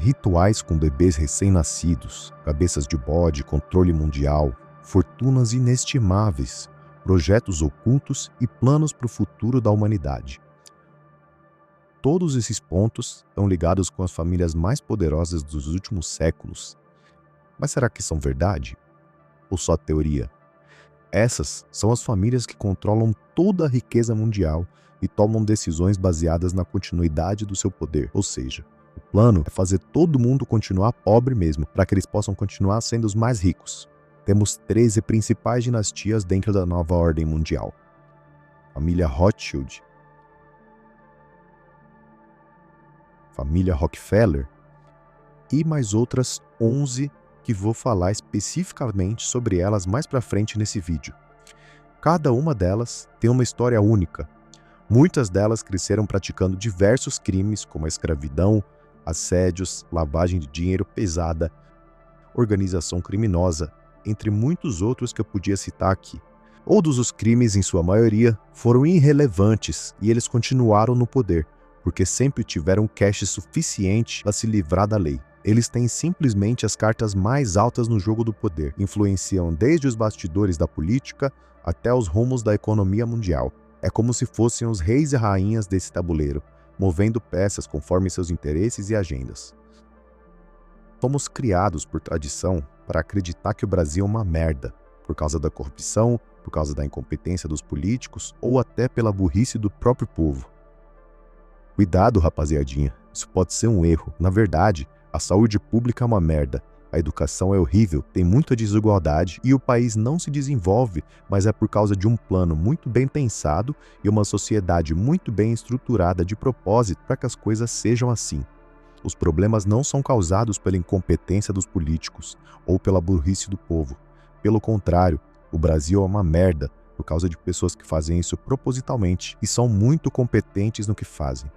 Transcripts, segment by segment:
rituais com bebês recém-nascidos, cabeças de bode, controle mundial, fortunas inestimáveis, projetos ocultos e planos para o futuro da humanidade. Todos esses pontos estão ligados com as famílias mais poderosas dos últimos séculos. Mas será que são verdade? Ou só teoria? Essas são as famílias que controlam toda a riqueza mundial e tomam decisões baseadas na continuidade do seu poder. Ou seja, o plano é fazer todo mundo continuar pobre mesmo, para que eles possam continuar sendo os mais ricos. Temos 13 principais dinastias dentro da nova ordem mundial. Família Rothschild, família Rockefeller e mais outras 11 que vou falar especificamente sobre elas mais para frente nesse vídeo. Cada uma delas tem uma história única. Muitas delas cresceram praticando diversos crimes como a escravidão, assédios, lavagem de dinheiro pesada, organização criminosa, entre muitos outros que eu podia citar aqui. Todos os crimes, em sua maioria, foram irrelevantes e eles continuaram no poder, porque sempre tiveram cash suficiente para se livrar da lei. Eles têm simplesmente as cartas mais altas no jogo do poder, influenciam desde os bastidores da política até os rumos da economia mundial. É como se fossem os reis e rainhas desse tabuleiro, movendo peças conforme seus interesses e agendas. Fomos criados por tradição para acreditar que o Brasil é uma merda, por causa da corrupção, por causa da incompetência dos políticos ou até pela burrice do próprio povo. Cuidado, rapaziadinha, isso pode ser um erro. Na verdade, a saúde pública é uma merda, a educação é horrível, tem muita desigualdade e o país não se desenvolve, mas é por causa de um plano muito bem pensado e uma sociedade muito bem estruturada de propósito para que as coisas sejam assim. Os problemas não são causados pela incompetência dos políticos ou pela burrice do povo. Pelo contrário, o Brasil é uma merda por causa de pessoas que fazem isso propositalmente e são muito competentes no que fazem.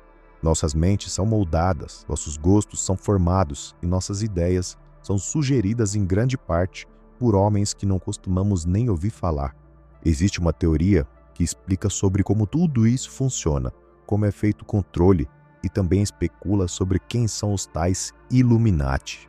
Nossas mentes são moldadas, nossos gostos são formados e nossas ideias são sugeridas em grande parte por homens que não costumamos nem ouvir falar. Existe uma teoria que explica sobre como tudo isso funciona, como é feito o controle e também especula sobre quem são os tais Illuminati.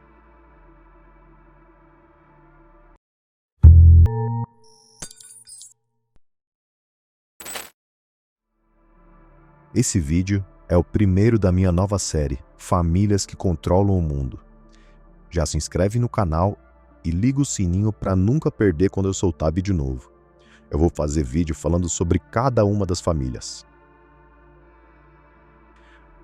Esse vídeo é o primeiro da minha nova série, Famílias que Controlam o Mundo. Já se inscreve no canal e liga o sininho para nunca perder quando eu soltar vídeo novo. Eu vou fazer vídeo falando sobre cada uma das famílias.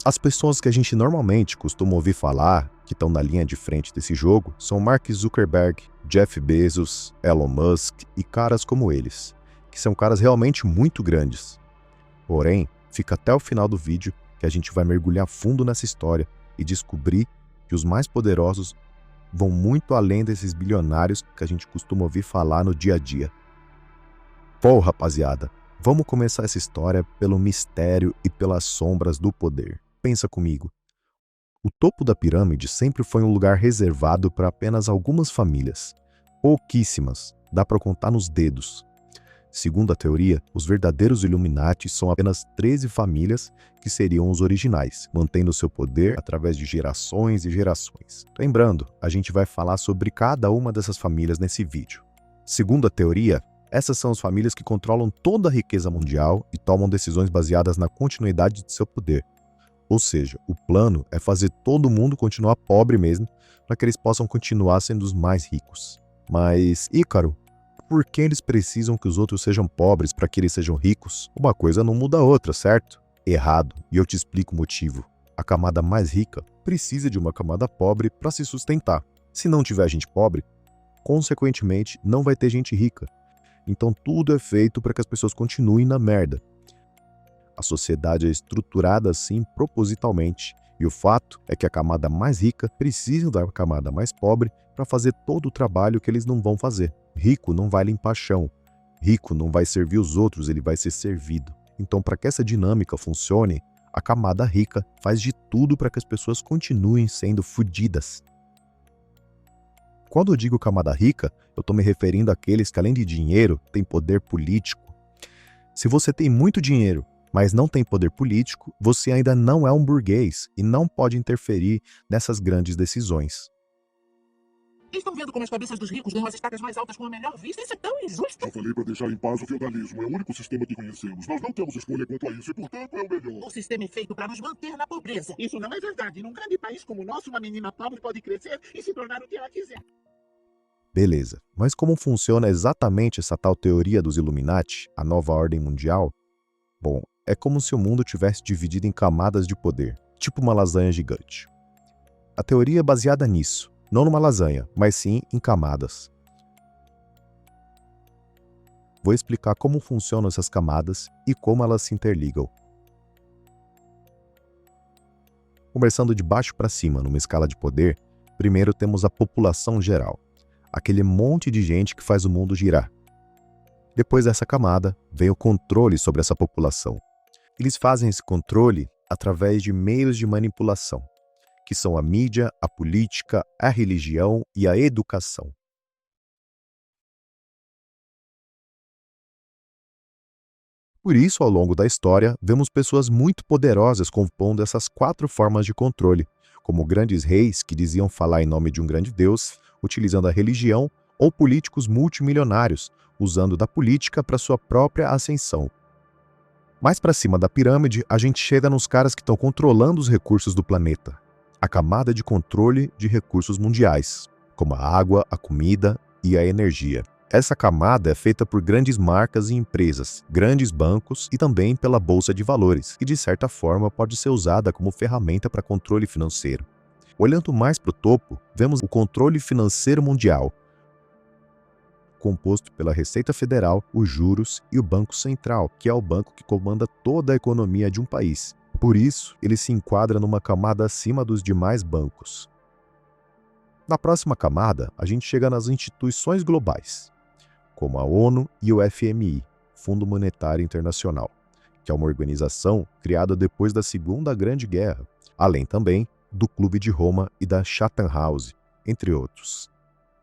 As pessoas que a gente normalmente costuma ouvir falar, que estão na linha de frente desse jogo, são Mark Zuckerberg, Jeff Bezos, Elon Musk e caras como eles, que são caras realmente muito grandes. Porém, fica até o final do vídeo que a gente vai mergulhar fundo nessa história e descobrir que os mais poderosos vão muito além desses bilionários que a gente costuma ouvir falar no dia a dia. Pô, rapaziada, vamos começar essa história pelo mistério e pelas sombras do poder. Pensa comigo. O topo da pirâmide sempre foi um lugar reservado para apenas algumas famílias. Pouquíssimas, dá para contar nos dedos. Segundo a teoria, os verdadeiros Illuminati são apenas 13 famílias que seriam os originais, mantendo seu poder através de gerações e gerações. Lembrando, a gente vai falar sobre cada uma dessas famílias nesse vídeo. Segundo a teoria, essas são as famílias que controlam toda a riqueza mundial e tomam decisões baseadas na continuidade de seu poder. Ou seja, o plano é fazer todo mundo continuar pobre mesmo, para que eles possam continuar sendo os mais ricos. Mas, Ícaro, por que eles precisam que os outros sejam pobres para que eles sejam ricos? Uma coisa não muda a outra, certo? Errado, e eu te explico o motivo. A camada mais rica precisa de uma camada pobre para se sustentar. Se não tiver gente pobre, consequentemente não vai ter gente rica. Então tudo é feito para que as pessoas continuem na merda. A sociedade é estruturada assim propositalmente, e o fato é que a camada mais rica precisa da camada mais pobre para fazer todo o trabalho que eles não vão fazer. Rico não vai limpar chão, rico não vai servir os outros, ele vai ser servido. Então, para que essa dinâmica funcione, a camada rica faz de tudo para que as pessoas continuem sendo fodidas. Quando eu digo camada rica, eu estou me referindo àqueles que, além de dinheiro, têm poder político. Se você tem muito dinheiro mas não tem poder político, você ainda não é um burguês e não pode interferir nessas grandes decisões. Estão vendo como as cabeças dos ricos ganham as estacas mais altas com a melhor vista? Isso é tão injusto! Já falei para deixar em paz o feudalismo. É o único sistema que conhecemos. Nós não temos escolha quanto a isso e, portanto, é o melhor. O sistema é feito para nos manter na pobreza. Isso não é verdade. Num grande país como o nosso, uma menina pobre pode crescer e se tornar o que ela quiser. Beleza, mas como funciona exatamente essa tal teoria dos Illuminati, a nova ordem mundial? Bom, é como se o mundo tivesse dividido em camadas de poder, tipo uma lasanha gigante. A teoria é baseada nisso, não numa lasanha, mas sim em camadas. Vou explicar como funcionam essas camadas e como elas se interligam. Começando de baixo para cima, numa escala de poder, primeiro temos a população geral, aquele monte de gente que faz o mundo girar. Depois dessa camada, vem o controle sobre essa população. Eles fazem esse controle através de meios de manipulação, que são a mídia, a política, a religião e a educação. Por isso, ao longo da história, vemos pessoas muito poderosas compondo essas 4 formas de controle, como grandes reis que diziam falar em nome de um grande deus, utilizando a religião, ou políticos multimilionários, usando da política para sua própria ascensão. Mais para cima da pirâmide, a gente chega nos caras que estão controlando os recursos do planeta, a camada de controle de recursos mundiais, como a água, a comida e a energia. Essa camada é feita por grandes marcas e empresas, grandes bancos e também pela bolsa de valores, que de certa forma pode ser usada como ferramenta para controle financeiro. Olhando mais para o topo, vemos o controle financeiro mundial, composto pela Receita Federal, os juros e o Banco Central, que é o banco que comanda toda a economia de um país. Por isso, ele se enquadra numa camada acima dos demais bancos. Na próxima camada, a gente chega nas instituições globais, como a ONU e o FMI, Fundo Monetário Internacional, que é uma organização criada depois da Segunda Grande Guerra, além também do Clube de Roma e da Chatham House, entre outros.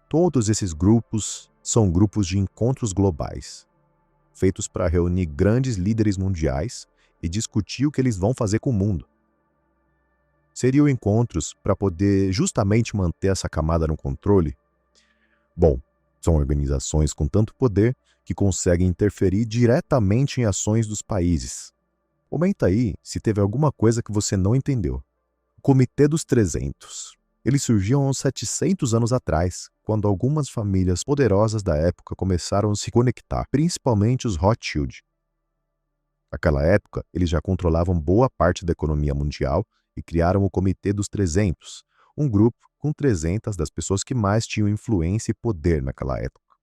Todos esses grupos são grupos de encontros globais, feitos para reunir grandes líderes mundiais e discutir o que eles vão fazer com o mundo. Seriam encontros para poder justamente manter essa camada no controle? Bom, são organizações com tanto poder que conseguem interferir diretamente em ações dos países. Comenta aí se teve alguma coisa que você não entendeu. O Comitê dos 300. Ele surgiu há uns 700 anos atrás, quando algumas famílias poderosas da época começaram a se conectar, principalmente os Rothschild. Naquela época, eles já controlavam boa parte da economia mundial e criaram o Comitê dos 300, um grupo com 300 das pessoas que mais tinham influência e poder naquela época.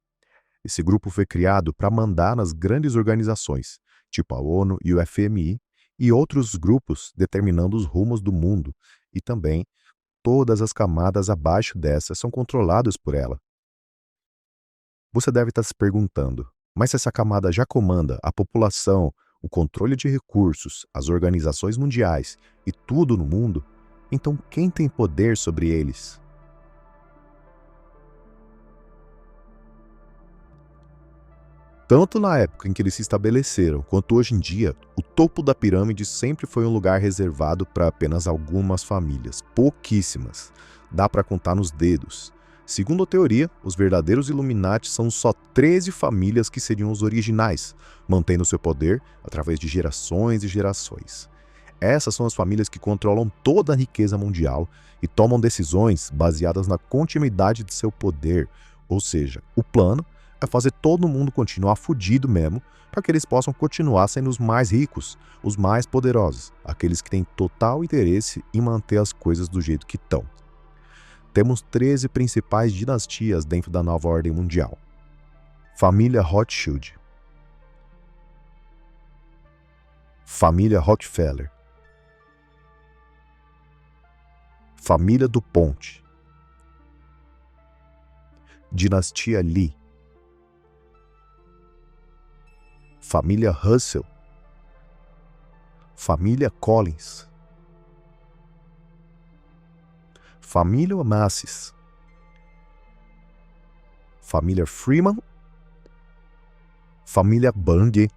Esse grupo foi criado para mandar nas grandes organizações, tipo a ONU e o FMI, e outros grupos determinando os rumos do mundo, e também todas as camadas abaixo dessas são controladas por ela. Você deve estar se perguntando, mas se essa camada já comanda a população, o controle de recursos, as organizações mundiais e tudo no mundo, então quem tem poder sobre eles? Tanto na época em que eles se estabeleceram, quanto hoje em dia, o topo da pirâmide sempre foi um lugar reservado para apenas algumas famílias, pouquíssimas. Dá para contar nos dedos. Segundo a teoria, os verdadeiros Illuminati são só 13 famílias que seriam os originais, mantendo seu poder através de gerações e gerações. Essas são as famílias que controlam toda a riqueza mundial e tomam decisões baseadas na continuidade de seu poder, ou seja, o plano é fazer todo mundo continuar fudido mesmo, para que eles possam continuar sendo os mais ricos, os mais poderosos, aqueles que têm total interesse em manter as coisas do jeito que estão. Temos 13 principais dinastias dentro da nova ordem mundial. Família Rothschild, Família Rockefeller, Família DuPont, Dinastia Lee, Família Russell, Família Collins, Família Onassis, Família Freeman, Família Bundy,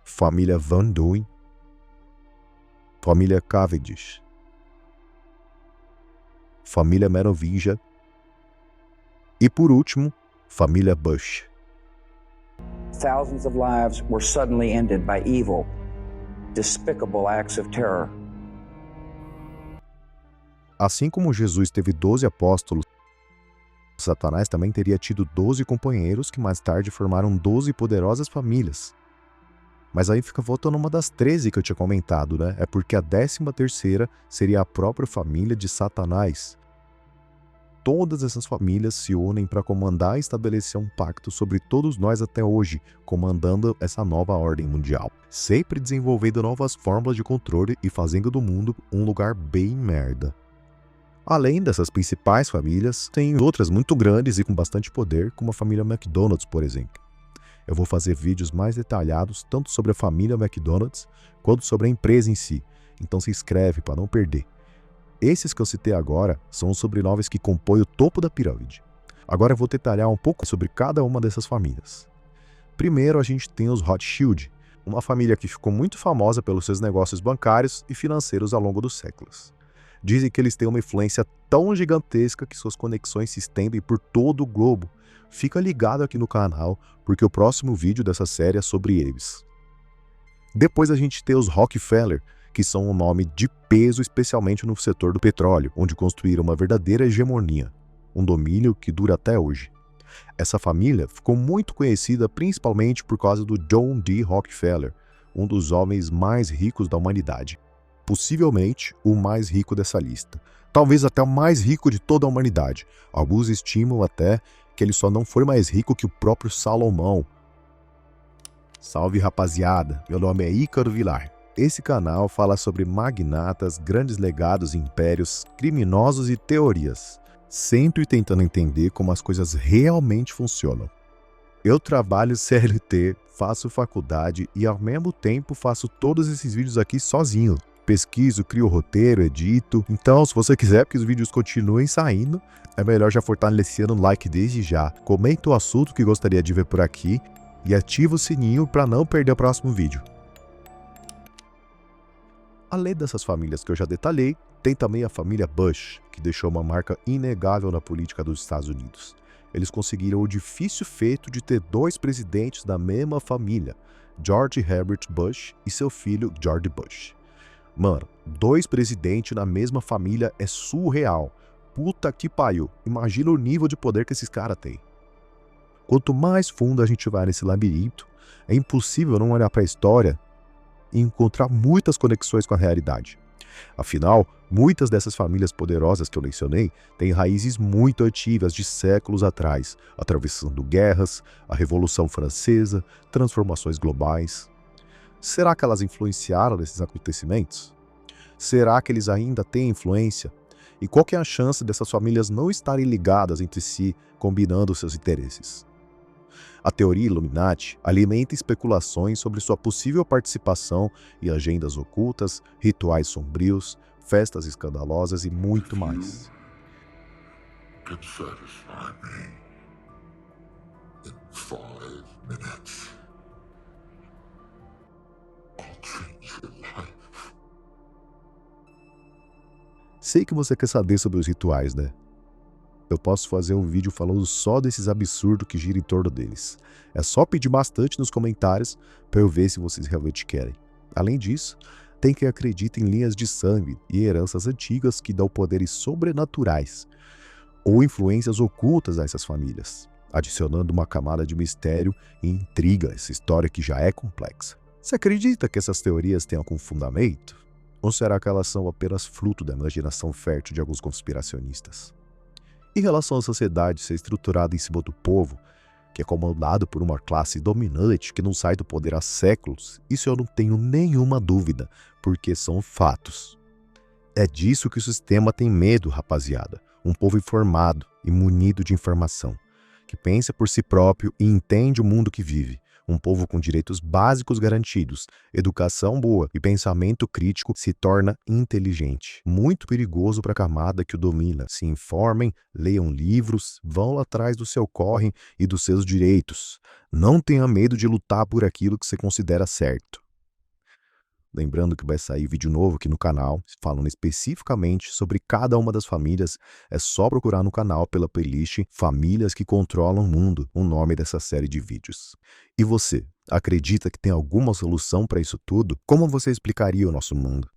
família Van Duyn, família Cavendish, família Merovingia e, por último, família Bush. Thousands of lives were suddenly ended by evil, despicable acts of terror. Assim como Jesus teve 12 apóstolos, Satanás também teria tido 12 companheiros que mais tarde formaram 12 poderosas famílias. Mas aí fica faltando uma das 13 que eu tinha comentado, né? É porque a 13ª seria a própria família de Satanás. Todas essas famílias se unem para comandar e estabelecer um pacto sobre todos nós até hoje, comandando essa nova ordem mundial. Sempre desenvolvendo novas fórmulas de controle e fazendo do mundo um lugar bem merda. Além dessas principais famílias, tem outras muito grandes e com bastante poder, como a família McDonald's, por exemplo. Eu vou fazer vídeos mais detalhados tanto sobre a família McDonald's quanto sobre a empresa em si, então se inscreve para não perder. Esses que eu citei agora são os sobrenomes que compõem o topo da pirâmide. Agora eu vou detalhar um pouco sobre cada uma dessas famílias. Primeiro a gente tem os Rothschild, uma família que ficou muito famosa pelos seus negócios bancários e financeiros ao longo dos séculos. Dizem que eles têm uma influência tão gigantesca que suas conexões se estendem por todo o globo. Fica ligado aqui no canal, porque o próximo vídeo dessa série é sobre eles. Depois a gente tem os Rockefeller, que são um nome de peso especialmente no setor do petróleo, onde construíram uma verdadeira hegemonia, um domínio que dura até hoje. Essa família ficou muito conhecida principalmente por causa do John D. Rockefeller, um dos homens mais ricos da humanidade. Possivelmente o mais rico dessa lista. Talvez até o mais rico de toda a humanidade. Alguns estimam até que ele só não foi mais rico que o próprio Salomão. Salve rapaziada, meu nome é Ícaro Vilar. Esse canal fala sobre magnatas, grandes legados, impérios, criminosos e teorias. Sempre tentando entender como as coisas realmente funcionam. Eu trabalho CLT, faço faculdade e ao mesmo tempo faço todos esses vídeos aqui sozinho. Pesquiso, crio roteiro, edito. Então, se você quiser que os vídeos continuem saindo, é melhor já fortalecendo o like desde já. Comenta o assunto que gostaria de ver por aqui e ativa o sininho para não perder o próximo vídeo. Além dessas famílias que eu já detalhei, tem também a família Bush, que deixou uma marca inegável na política dos Estados Unidos. Eles conseguiram o difícil feito de ter 2 presidentes da mesma família, George Herbert Bush e seu filho George Bush. Mano, 2 presidentes na mesma família é surreal. Puta que pariu. Imagina o nível de poder que esses caras têm. Quanto mais fundo a gente vai nesse labirinto, é impossível não olhar para a história e encontrar muitas conexões com a realidade. Afinal, muitas dessas famílias poderosas que eu mencionei têm raízes muito antigas de séculos atrás, atravessando guerras, a Revolução Francesa, transformações globais. Será que elas influenciaram nesses acontecimentos? Será que eles ainda têm influência? E qual que é a chance dessas famílias não estarem ligadas entre si, combinando seus interesses? A teoria Illuminati alimenta especulações sobre sua possível participação em agendas ocultas, rituais sombrios, festas escandalosas e muito mais. Can satisfy me in 5 minutes. I'll change your life. Sei que você quer saber sobre os rituais, né? Eu posso fazer um vídeo falando só desses absurdos que giram em torno deles. É só pedir bastante nos comentários para eu ver se vocês realmente querem. Além disso, tem quem acredita em linhas de sangue e heranças antigas que dão poderes sobrenaturais ou influências ocultas a essas famílias, adicionando uma camada de mistério e intriga a essa história que já é complexa. Você acredita que essas teorias têm algum fundamento? Ou será que elas são apenas fruto da imaginação fértil de alguns conspiracionistas? Em relação à sociedade ser estruturada em cima do povo, que é comandado por uma classe dominante que não sai do poder há séculos, isso eu não tenho nenhuma dúvida, porque são fatos. É disso que o sistema tem medo, rapaziada. Um povo informado e munido de informação, que pensa por si próprio e entende o mundo que vive. Um povo com direitos básicos garantidos, educação boa e pensamento crítico se torna inteligente. Muito perigoso para a camada que o domina. Se informem, leiam livros, vão atrás do seu corre e dos seus direitos. Não tenha medo de lutar por aquilo que você considera certo. Lembrando que vai sair vídeo novo aqui no canal, falando especificamente sobre cada uma das famílias. É só procurar no canal pela playlist Famílias que Controlam o Mundo, o nome dessa série de vídeos. E você, acredita que tem alguma solução para isso tudo? Como você explicaria o nosso mundo?